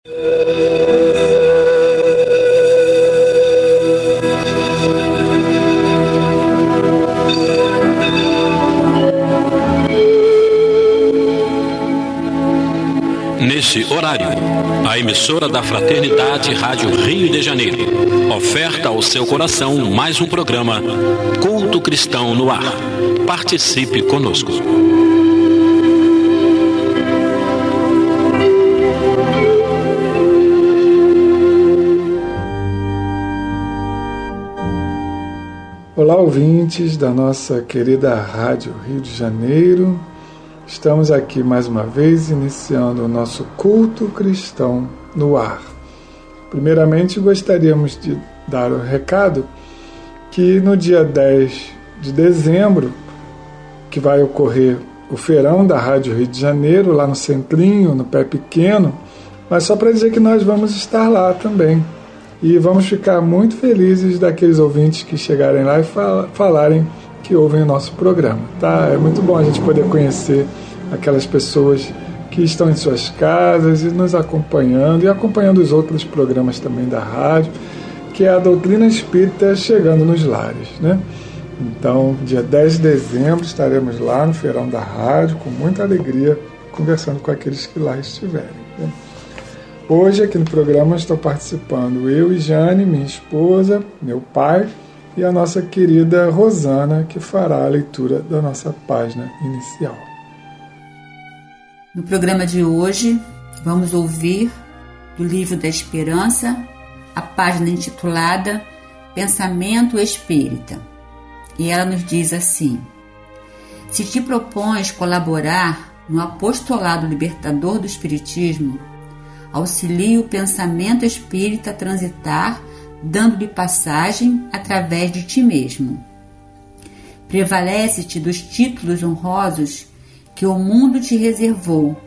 Nesse horário, a emissora da Fraternidade Rádio Rio de Janeiro oferta ao seu coração mais um programa Culto Cristão no Ar. Participe conosco. Olá, ouvintes da nossa querida Rádio Rio de Janeiro. Estamos aqui mais uma vez iniciando o nosso culto cristão no ar. Primeiramente, gostaríamos de dar o recado que no dia 10 de dezembro, que vai ocorrer o feirão da Rádio Rio de Janeiro, lá no Centrinho, no Pé Pequeno, mas só para dizer que nós vamos estar lá também. E vamos ficar muito felizes daqueles ouvintes que chegarem lá e falarem que ouvem o nosso programa, tá? É muito bom a gente poder conhecer aquelas pessoas que estão em suas casas e nos acompanhando, e acompanhando os outros programas também da rádio, que é a doutrina espírita chegando nos lares, né? Então, dia 10 de dezembro, estaremos lá no Feirão da Rádio, com muita alegria, conversando com aqueles que lá estiverem, né? Hoje, aqui no programa, estou participando eu e Jane, minha esposa, meu pai, e a nossa querida Rosana, que fará a leitura da nossa página inicial. No programa de hoje, vamos ouvir do Livro da Esperança, a página intitulada Pensamento Espírita. E ela nos diz assim: se te propões colaborar no apostolado libertador do Espiritismo, auxilie o pensamento espírita a transitar, dando-lhe passagem através de ti mesmo. Prevalece-te dos títulos honrosos que o mundo te reservou,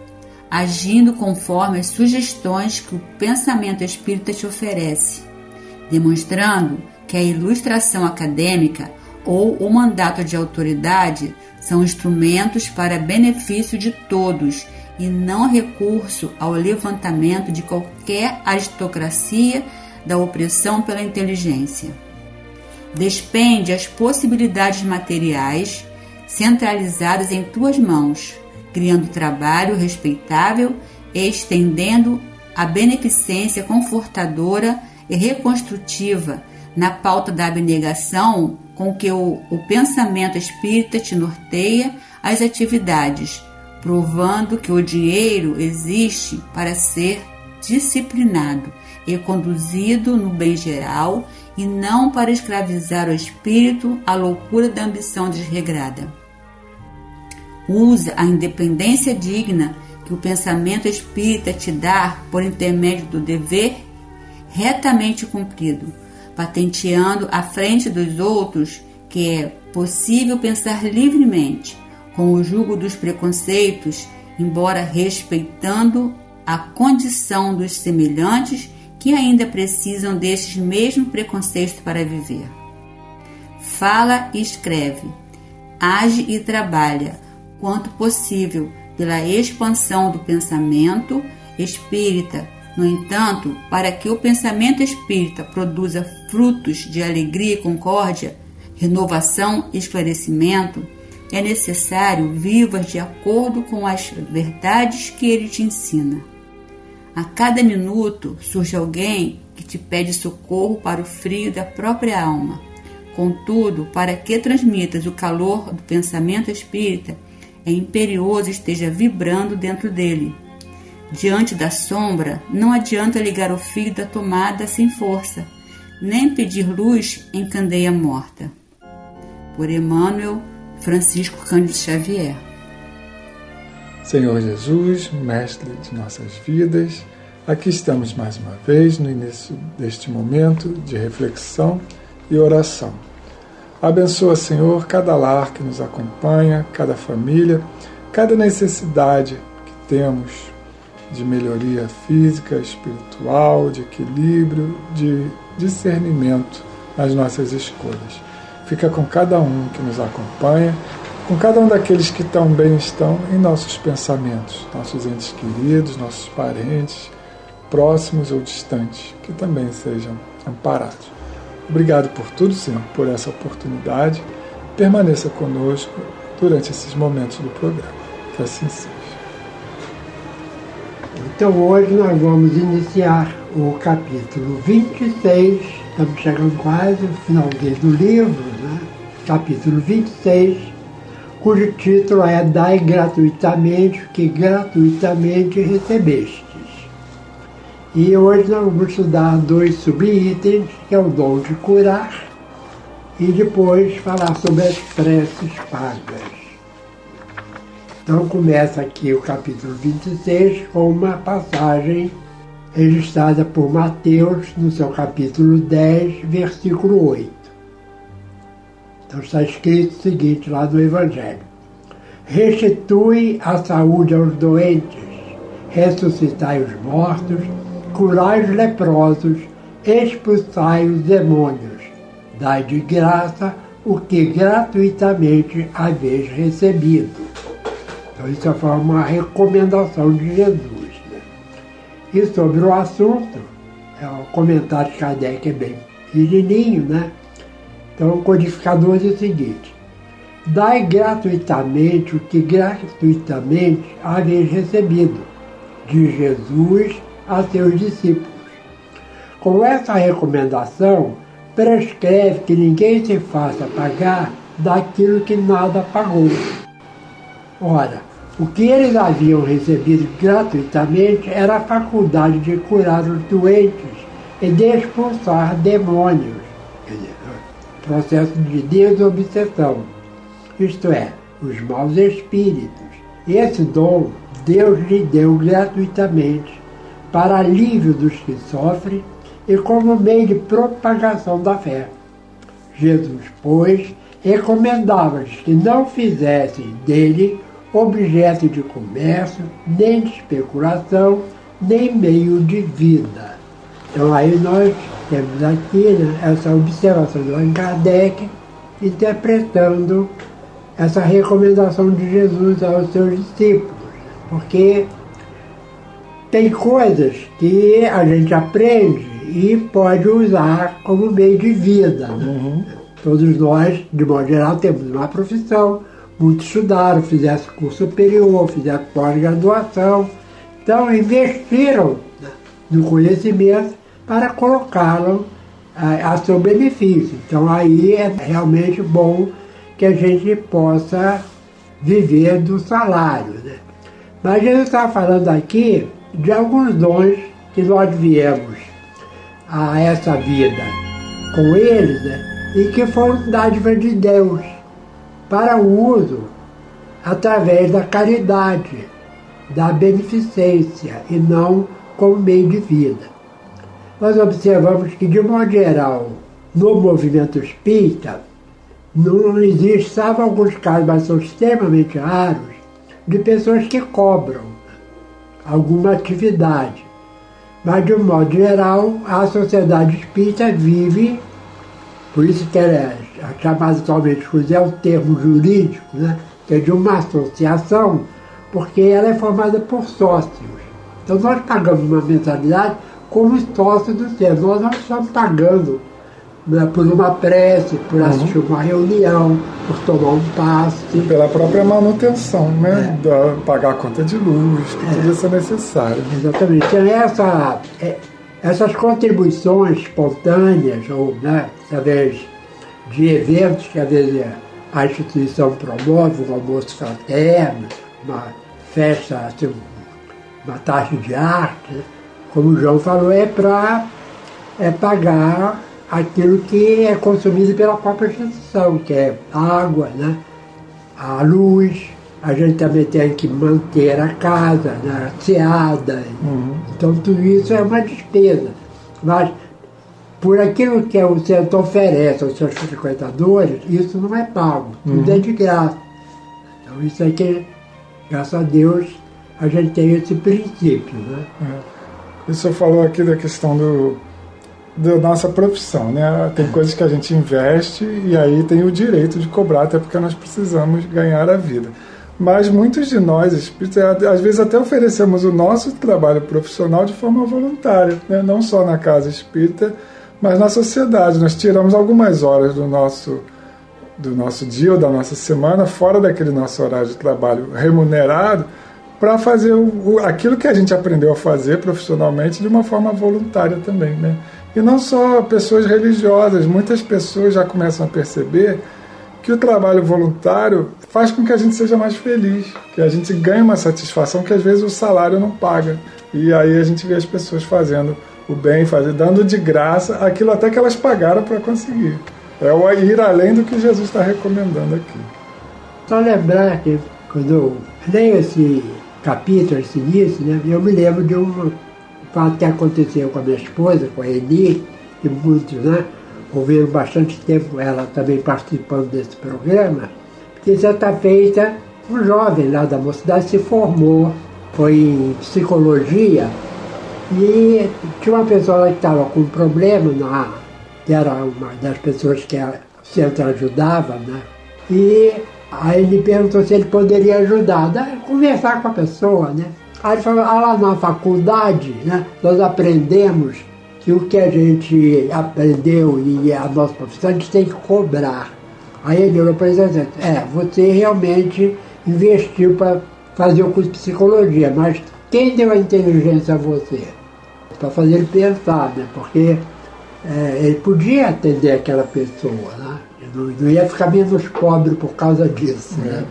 agindo conforme as sugestões que o pensamento espírita te oferece, demonstrando que a ilustração acadêmica ou o mandato de autoridade são instrumentos para benefício de todos e não recurso ao levantamento de qualquer aristocracia da opressão pela inteligência. Despende as possibilidades materiais centralizadas em tuas mãos, criando trabalho respeitável e estendendo a beneficência confortadora e reconstrutiva na pauta da abnegação com que o pensamento espírita te norteia as atividades, provando que o dinheiro existe para ser disciplinado e conduzido no bem geral e não para escravizar o espírito à loucura da ambição desregrada. Usa a independência digna que o pensamento espírita te dá por intermédio do dever retamente cumprido, patenteando à frente dos outros que é possível pensar livremente, com o jugo dos preconceitos, embora respeitando a condição dos semelhantes que ainda precisam destes mesmos preconceitos para viver. Fala e escreve, age e trabalha, quanto possível, pela expansão do pensamento espírita. No entanto, para que o pensamento espírita produza frutos de alegria e concórdia, renovação e esclarecimento, é necessário vivas de acordo com as verdades que ele te ensina. A cada minuto surge alguém que te pede socorro para o frio da própria alma. Contudo, para que transmitas o calor do pensamento espírita, é imperioso esteja vibrando dentro dele. Diante da sombra, não adianta ligar o fio da tomada sem força, nem pedir luz em candeia morta. Por Emmanuel Francisco Cândido Xavier. Senhor Jesus, Mestre de nossas vidas, aqui estamos mais uma vez no início deste momento de reflexão e oração. Abençoa, Senhor, cada lar que nos acompanha, cada família, cada necessidade que temos de melhoria física, espiritual, de equilíbrio, de discernimento nas nossas escolhas. Fica com cada um que nos acompanha, com cada um daqueles que também estão em nossos pensamentos, nossos entes queridos, nossos parentes, próximos ou distantes, que também sejam amparados. Obrigado por tudo, Senhor, por essa oportunidade. Permaneça conosco durante esses momentos do programa. Que assim seja. Então hoje nós vamos iniciar o capítulo 26, estamos chegando quase ao finalzinho do livro, né? Capítulo 26, cujo título é Dai gratuitamente o que gratuitamente recebestes. E hoje nós vamos estudar 2 subitens, que é o dom de curar, e depois falar sobre as preces pagas. Então começa aqui o capítulo 26 com uma passagem registrada por Mateus no seu capítulo 10, versículo 8. Então está escrito o seguinte lá no Evangelho: restitui a saúde aos doentes, ressuscitai os mortos, curai os leprosos, expulsai os demônios, dai de graça o que gratuitamente haveis recebido. Então isso foi uma recomendação de Jesus, né? E sobre o assunto, o comentário de Kardec é bem pequenininho, né? Então o codificador diz o seguinte: dai gratuitamente o que gratuitamente haveis recebido, de Jesus a seus discípulos. Com essa recomendação, prescreve que ninguém se faça pagar daquilo que nada pagou. Ora, o que eles haviam recebido gratuitamente era a faculdade de curar os doentes e de expulsar demônios, quer dizer, processo de desobsessão, isto é, os maus espíritos. Esse dom Deus lhe deu gratuitamente para alívio dos que sofrem e como meio de propagação da fé. Jesus, pois, recomendava-lhes que não fizessem dele objeto de comércio, nem de especulação, nem meio de vida. Então aí nós temos aqui, né, essa observação de Allan Kardec interpretando essa recomendação de Jesus aos seus discípulos, porque tem coisas que a gente aprende e pode usar como meio de vida. Né? Todos nós, de modo geral, temos uma profissão, muitos estudaram, fizeram curso superior, fizeram pós-graduação, então investiram no conhecimento para colocá-lo a seu benefício. Então aí é realmente bom que a gente possa viver do salário. Né? Mas a gente está falando aqui de alguns dons que nós viemos a essa vida com eles, né? E que foram dádivas de Deus para o uso através da caridade, da beneficência e não como meio de vida. Nós observamos que, de modo geral, no movimento espírita, não existe, salvo alguns casos, mas são extremamente raros, de pessoas que cobram alguma atividade. Mas, de um modo geral, a sociedade espírita vive, por isso que ela é chamada atualmente, é o termo jurídico, né? Que é de uma associação, porque ela é formada por sócios. Então nós pagamos uma mensalidade como sócios do centro. Nós não estamos pagando, né, por uma prece, por assistir uma reunião, por tomar um passe. Pela própria manutenção, né? Pagar a conta de luz, que tudo isso é necessário. Exatamente. Então essas contribuições espontâneas, ou, né, através de eventos que às vezes a instituição promove, um almoço fraterno, uma festa, assim, uma taxa de arte, né? Como o João falou, é para pagar aquilo que é consumido pela própria instituição, que é água, né? A luz, a gente também tem que manter a casa, né? Asseada. Então tudo isso é uma despesa. Mas por aquilo que o centro oferece aos seus frequentadores, isso não é pago, tudo é de graça. Então isso aqui, graças a Deus, a gente tem esse princípio, né? O senhor falou aqui da questão da nossa profissão, né? Tem coisas que a gente investe e aí tem o direito de cobrar, até porque nós precisamos ganhar a vida. Mas muitos de nós, espíritas, às vezes até oferecemos o nosso trabalho profissional de forma voluntária, né? Não só na casa espírita, mas na sociedade. Nós tiramos algumas horas do nosso dia ou da nossa semana, fora daquele nosso horário de trabalho remunerado, para fazer aquilo que a gente aprendeu a fazer profissionalmente de uma forma voluntária também, né? E não só pessoas religiosas, muitas pessoas já começam a perceber que o trabalho voluntário faz com que a gente seja mais feliz, que a gente ganhe uma satisfação que às vezes o salário não paga. E aí a gente vê as pessoas fazendo o bem, dando de graça aquilo até que elas pagaram para conseguir. É o ir além do que Jesus está recomendando aqui. Só lembrar que quando eu leio esse capítulo, esse início, né, eu me lembro de um fato que aconteceu com a minha esposa, com a Eni, e muitos, né, ouviram bastante tempo ela também participando desse programa, porque certa feita um jovem lá da mocidade se formou, foi em psicologia, e tinha uma pessoa que estava com um problema, que era uma das pessoas que a centro ajudava, né, e aí ele perguntou se ele poderia ajudar, conversar com a pessoa, né. Aí ele falou, lá na faculdade, né, nós aprendemos que o que a gente aprendeu e a nossa profissão, a gente tem que cobrar. Aí ele olhou para ele e disse, você realmente investiu para fazer o curso de psicologia, mas quem deu a inteligência a você? Para fazer ele pensar, né? Porque ele podia atender aquela pessoa, né? Não ia ficar menos pobre por causa disso, né?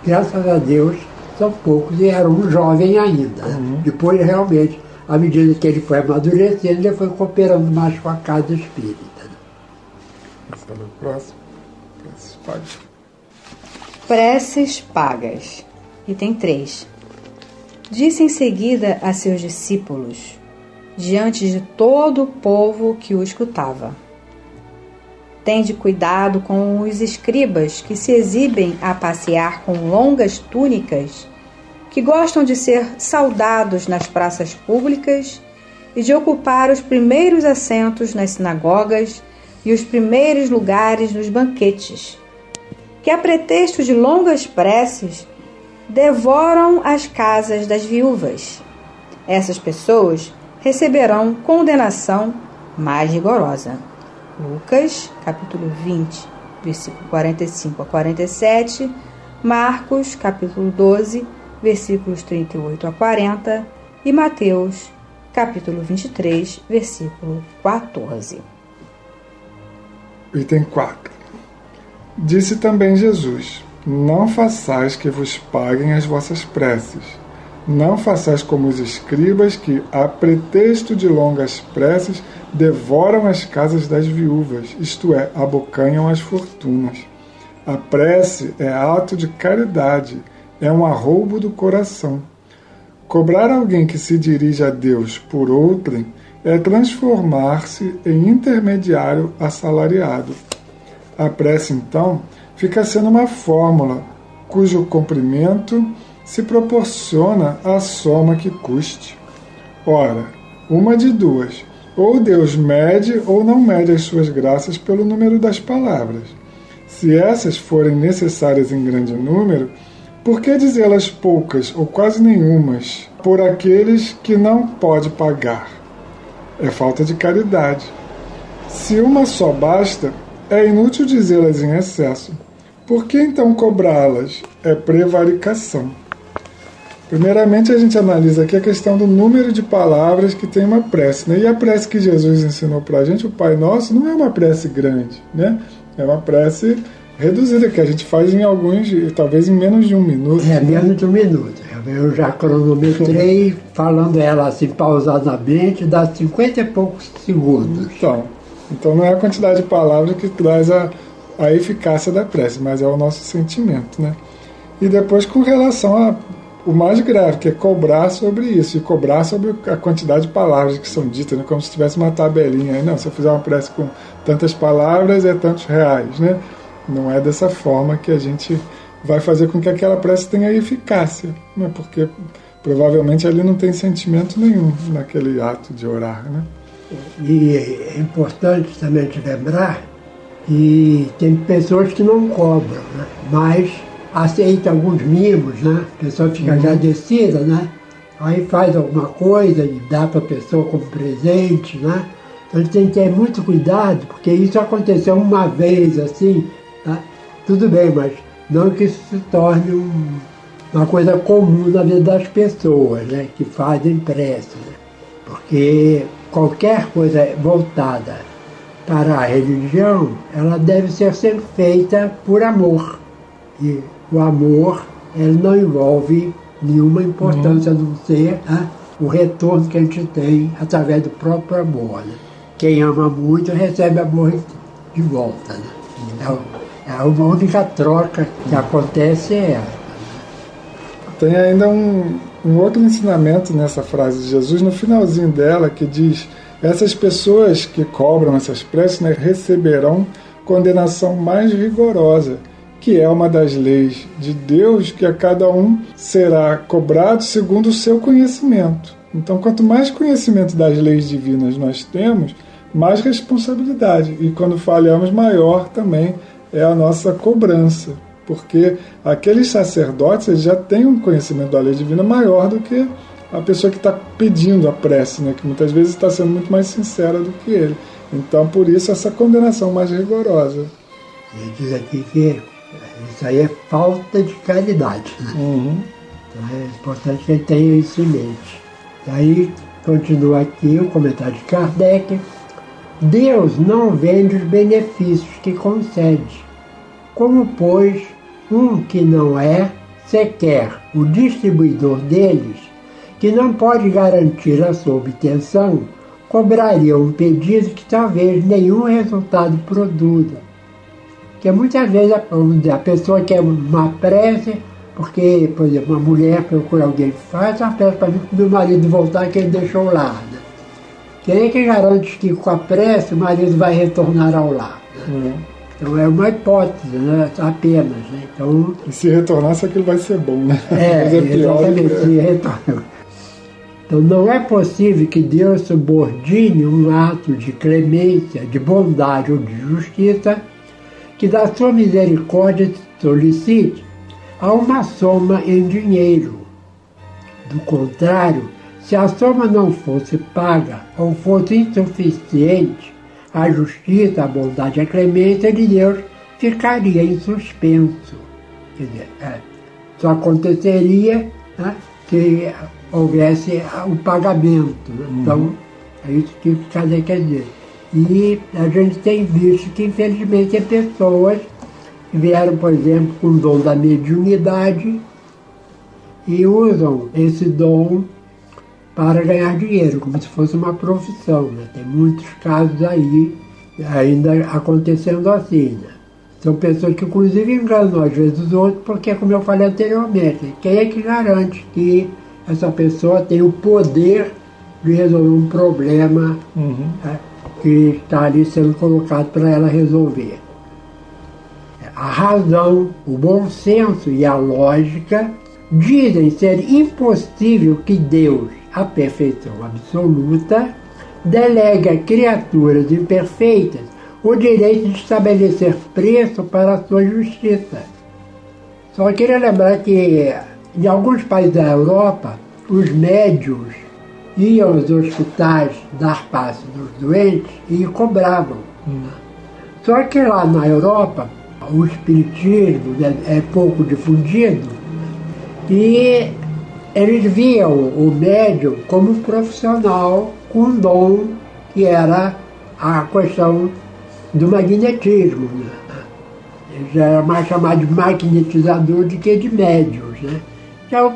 Graças a Deus, são poucos e era um jovem ainda. Né? Depois, realmente, à medida que ele foi amadurecendo, ele foi cooperando mais com a casa espírita. Vamos para o próximo. Preces pagas. Preces pagas. Item 3. Disse em seguida a seus discípulos, diante de todo o povo que o escutava: tende cuidado com os escribas que se exibem a passear com longas túnicas, que gostam de ser saudados nas praças públicas e de ocupar os primeiros assentos nas sinagogas e os primeiros lugares nos banquetes, que a pretexto de longas preces devoram as casas das viúvas. Essas pessoas receberão condenação mais rigorosa. Lucas, capítulo 20, versículo 45 a 47, Marcos, capítulo 12, versículos 38 a 40 e Mateus, capítulo 23, versículo 14. Item 4. Disse também Jesus: não façais que vos paguem as vossas preces. Não façais como os escribas que, a pretexto de longas preces, devoram as casas das viúvas, isto é, abocanham as fortunas. A prece é ato de caridade, é um arroubo do coração. Cobrar alguém que se dirige a Deus por outrem é transformar-se em intermediário assalariado. A prece, então, fica sendo uma fórmula cujo cumprimento se proporciona a soma que custe. Ora, uma de duas: ou Deus mede ou não mede as suas graças pelo número das palavras. Se essas forem necessárias em grande número, por que dizê-las poucas ou quase nenhumas por aqueles que não pode pagar? É falta de caridade. Se uma só basta, é inútil dizê-las em excesso. Por que então cobrá-las? É prevaricação. Primeiramente, a gente analisa aqui a questão do número de palavras que tem uma prece, né? E a prece que Jesus ensinou para a gente, o Pai Nosso, não é uma prece grande, né? É uma prece reduzida, que a gente faz em alguns, talvez em menos de um minuto. Menos de um minuto. Eu já cronometrei, falando ela assim pausadamente, dá 50 e poucos segundos. Então não é a quantidade de palavras que traz a eficácia da prece, mas é o nosso sentimento, né? E depois, com relação o mais grave, que é cobrar sobre isso, e cobrar sobre a quantidade de palavras que são ditas, né? Como se tivesse uma tabelinha aí. Não, se eu fizer uma prece com tantas palavras, é tantos reais, né? Não é dessa forma que a gente vai fazer com que aquela prece tenha eficácia, né? Porque provavelmente ali não tem sentimento nenhum naquele ato de orar, né? E é importante também te lembrar que tem pessoas que não cobram, né? Mas aceita alguns mimos, né? A pessoa fica agradecida, né? Aí faz alguma coisa e dá para a pessoa como presente, né? Então a gente tem que ter muito cuidado, porque isso aconteceu uma vez assim, tá? Tudo bem, mas não que isso se torne uma coisa comum na vida das pessoas, né? Que fazem prece, né? Porque qualquer coisa voltada para a religião, ela deve ser sempre feita por amor. E o amor, ele não envolve nenhuma importância a não ser, né, o retorno que a gente tem através do próprio amor. Né? Quem ama muito recebe amor de volta. Né? Então, a única troca que acontece é essa. Tem ainda um outro ensinamento nessa frase de Jesus, no finalzinho dela, que diz: essas pessoas que cobram essas preces, né, receberão condenação mais rigorosa, que é uma das leis de Deus, que a cada um será cobrado segundo o seu conhecimento. Então, quanto mais conhecimento das leis divinas nós temos, mais responsabilidade. E quando falhamos, maior também é a nossa cobrança. Porque aqueles sacerdotes, eles já têm um conhecimento da lei divina maior do que a pessoa que está pedindo a prece, né? Que muitas vezes está sendo muito mais sincera do que ele. Então, por isso, essa condenação mais rigorosa. Ele diz aqui que isso aí é falta de caridade. Né? Então é importante que ele tenha isso em mente. Aí continua aqui o comentário de Kardec. Deus não vende os benefícios que concede. Como, pois, um que não é sequer o distribuidor deles, que não pode garantir a sua obtenção, cobraria um pedido que talvez nenhum resultado produza. Porque muitas vezes a pessoa quer uma prece, porque, por exemplo, uma mulher procura alguém que faz uma prece para mim que meu marido voltar que ele deixou o lar. Né? Quem é que garante que com a prece o marido vai retornar ao lar? Né? Então é uma hipótese, né? Apenas. Né? Então, e se retornar, só que ele vai ser bom, né? Exatamente, se retornar. Então não é possível que Deus subordine um ato de clemência, de bondade ou de justiça que da sua misericórdia solicite a uma soma em dinheiro. Do contrário, se a soma não fosse paga ou fosse insuficiente, a justiça, a bondade e a clemência de Deus ficaria em suspenso. Quer dizer, só aconteceria, né, se houvesse o pagamento. Né? Então, é isso que Kardec quer dizer. E a gente tem visto que, infelizmente, tem pessoas que vieram, por exemplo, com o dom da mediunidade e usam esse dom para ganhar dinheiro, como se fosse uma profissão. Né? Tem muitos casos aí ainda acontecendo assim. Né? São pessoas que, inclusive, enganam às vezes os outros, porque, como eu falei anteriormente, quem é que garante que essa pessoa tem o poder de resolver um problema né, que está ali sendo colocado para ela resolver? A razão, o bom senso e a lógica dizem ser impossível que Deus, a perfeição absoluta, delegue a criaturas imperfeitas o direito de estabelecer preço para a sua justiça. Só queria lembrar que em alguns países da Europa, os médiuns iam aos hospitais dar passe nos doentes e cobravam. Só que lá na Europa, o espiritismo é pouco difundido e eles viam o médium como um profissional com um dom que era a questão do magnetismo. Né? Já era mais chamado de magnetizador do que de médiums. Né? Então,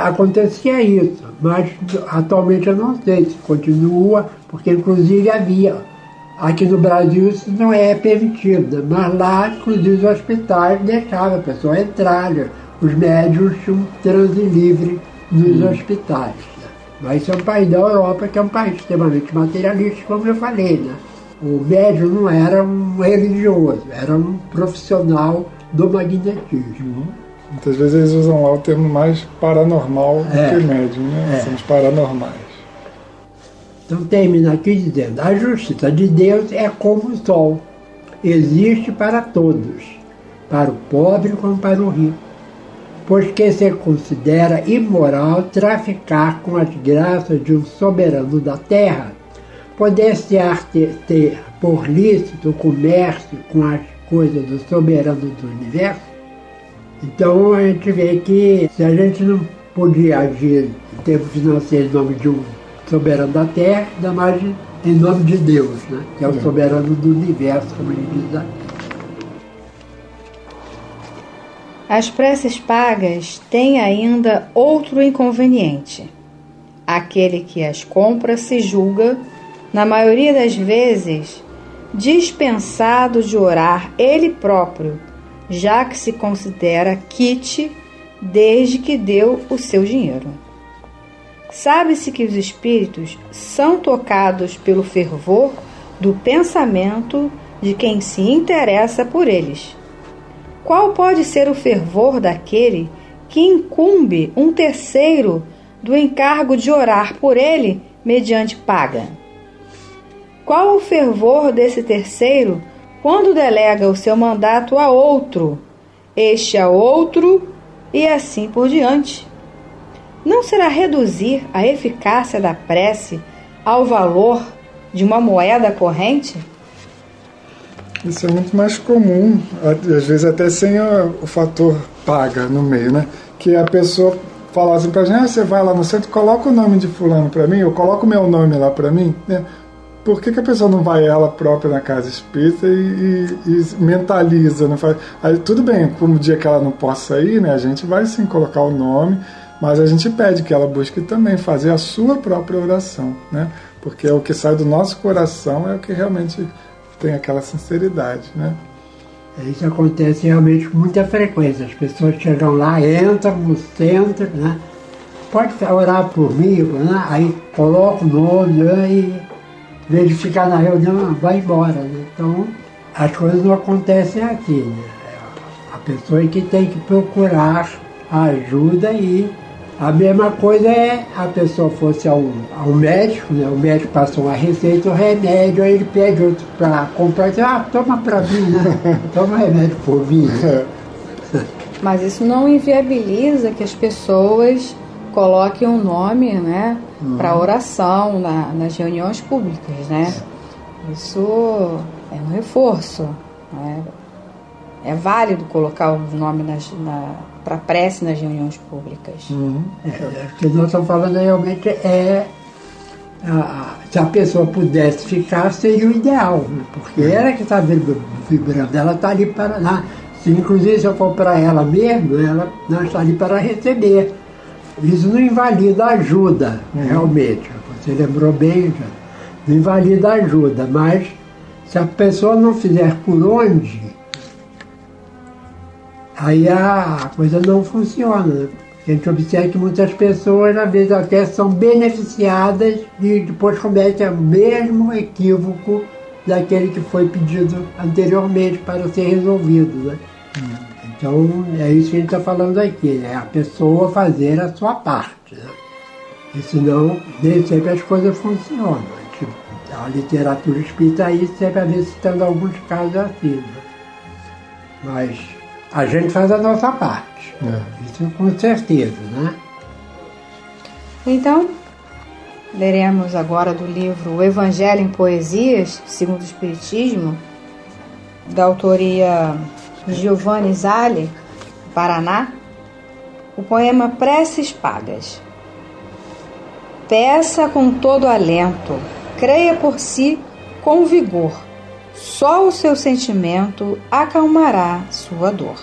acontecia isso, mas atualmente eu não sei se continua, porque inclusive havia. Aqui no Brasil isso não é permitido, mas lá, inclusive, os hospitais deixavam a pessoa entrar, né? Os médios tinham transe livre nos hospitais. Né? Mas isso é um país da Europa, que é um país extremamente materialista, como eu falei. Né? O médium não era um religioso, era um profissional do magnetismo. Muitas vezes eles usam lá o termo mais paranormal do que médium, né? São os paranormais. Então termina aqui dizendo: a justiça de Deus é como o sol, existe para todos. para o pobre como para o rico, pois que se considera imoral traficar com as graças de um soberano da terra, poder-se-á ter por lícito o comércio com as coisas do soberano do universo. Então a gente vê que se a gente não podia agir em termos financeiros em nome de um soberano da terra, ainda mais em nome de Deus, né? Que é o soberano do universo, como ele diz aqui. As preces pagas têm ainda outro inconveniente. Aquele que as compra se julga, na maioria das vezes, dispensado de orar ele próprio, já que se considera quite desde que deu o seu dinheiro. Sabe-se que os espíritos são tocados pelo fervor do pensamento de quem se interessa por eles. Qual pode ser o fervor daquele que incumbe um terceiro do encargo de orar por ele mediante paga? Qual o fervor desse terceiro quando delega o seu mandato a outro, este a outro e assim por diante? Não será reduzir a eficácia da prece ao valor de uma moeda corrente? Isso é muito mais comum, às vezes até sem o fator paga no meio, né? Que a pessoa fala assim pra gente, você vai lá no centro, coloca o nome de fulano pra mim, eu coloco o meu nome lá pra mim, né? Por que a pessoa não vai ela própria na casa espírita e mentaliza? Não faz... Aí, tudo bem, como dia que ela não possa ir, né? A gente vai sim colocar o nome, mas a gente pede que ela busque também fazer a sua própria oração, né? Porque o que sai do nosso coração é o que realmente tem aquela sinceridade, né? Isso acontece realmente com muita frequência. As pessoas chegam lá, entram no centro, né? Pode orar por mim, né? Aí coloca o nome, né? E em vez de ficar na reunião, vai embora, né? Então, as coisas não acontecem aqui, né? A pessoa é que tem que procurar a ajuda e a mesma coisa é a pessoa fosse ao médico, né? O médico passou uma receita, o remédio, aí ele pede outro para comprar e diz, toma para mim, né? Toma remédio por mim. Mas isso não inviabiliza que as pessoas coloquem um nome, né, para oração nas reuniões públicas, né? Isso é um reforço, né? É válido colocar o nome para prece nas reuniões públicas. O que nós estamos falando realmente se a pessoa pudesse ficar, seria o ideal, né? Porque ela que está vibrando, ela está ali para... inclusive, se eu for para ela mesmo, ela não está ali para receber. Isso não invalida a ajuda, realmente. Você lembrou bem, já. Não invalida a ajuda, mas se a pessoa não fizer por onde, aí a coisa não funciona. A gente observa que muitas pessoas, às vezes, até são beneficiadas e depois cometem o mesmo equívoco daquele que foi pedido anteriormente para ser resolvido, né? Então, é isso que a gente está falando aqui, né? A pessoa fazer a sua parte, né? E senão, nem sempre as coisas funcionam. A literatura espírita aí sempre às vezes citando alguns casos assim, né? Mas a gente faz a nossa parte. Isso com certeza, né? Então, leremos agora do livro O Evangelho em Poesias, segundo o Espiritismo, da autoria Giovanni Zali, Paraná, o poema Preces Pagas. Peça com todo alento, creia por si com vigor, só o seu sentimento acalmará sua dor.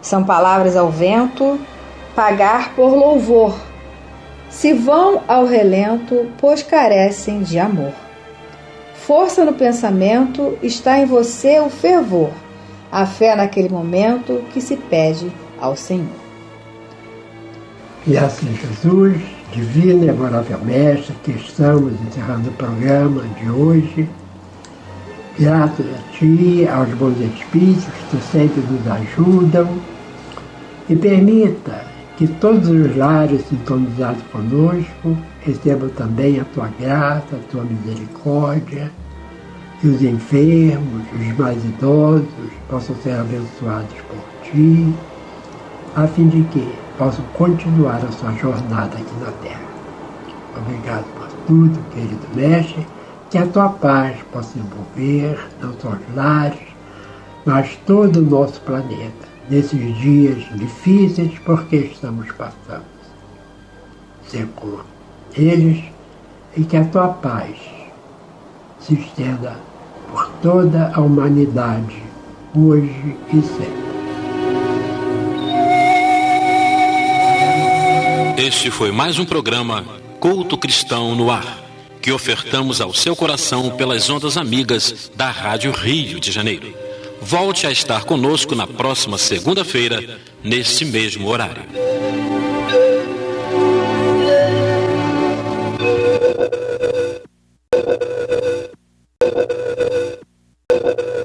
São palavras ao vento, pagar por louvor, se vão ao relento, pois carecem de amor. Força no pensamento, está em você o fervor, a fé naquele momento que se pede ao Senhor. E assim, Jesus, divino e amorável Mestre, que estamos encerrando o programa de hoje, graças a Ti, aos bons Espíritos que sempre nos ajudam, e permita que todos os lares sintonizados conosco recebam também a Tua graça, a Tua misericórdia, que os enfermos, os mais idosos, possam ser abençoados por Ti, a fim de que possam continuar a sua jornada aqui na Terra. Obrigado por tudo, querido Mestre, que a Tua paz possa envolver não só os lares, mas todo o nosso planeta, nesses dias difíceis porque estamos passando. Ser com eles e que a Tua paz se estenda por toda a humanidade, hoje e sempre. Este foi mais um programa Culto Cristão no Ar, que ofertamos ao seu coração pelas ondas amigas da Rádio Rio de Janeiro. Volte a estar conosco na próxima segunda-feira, nesse mesmo horário.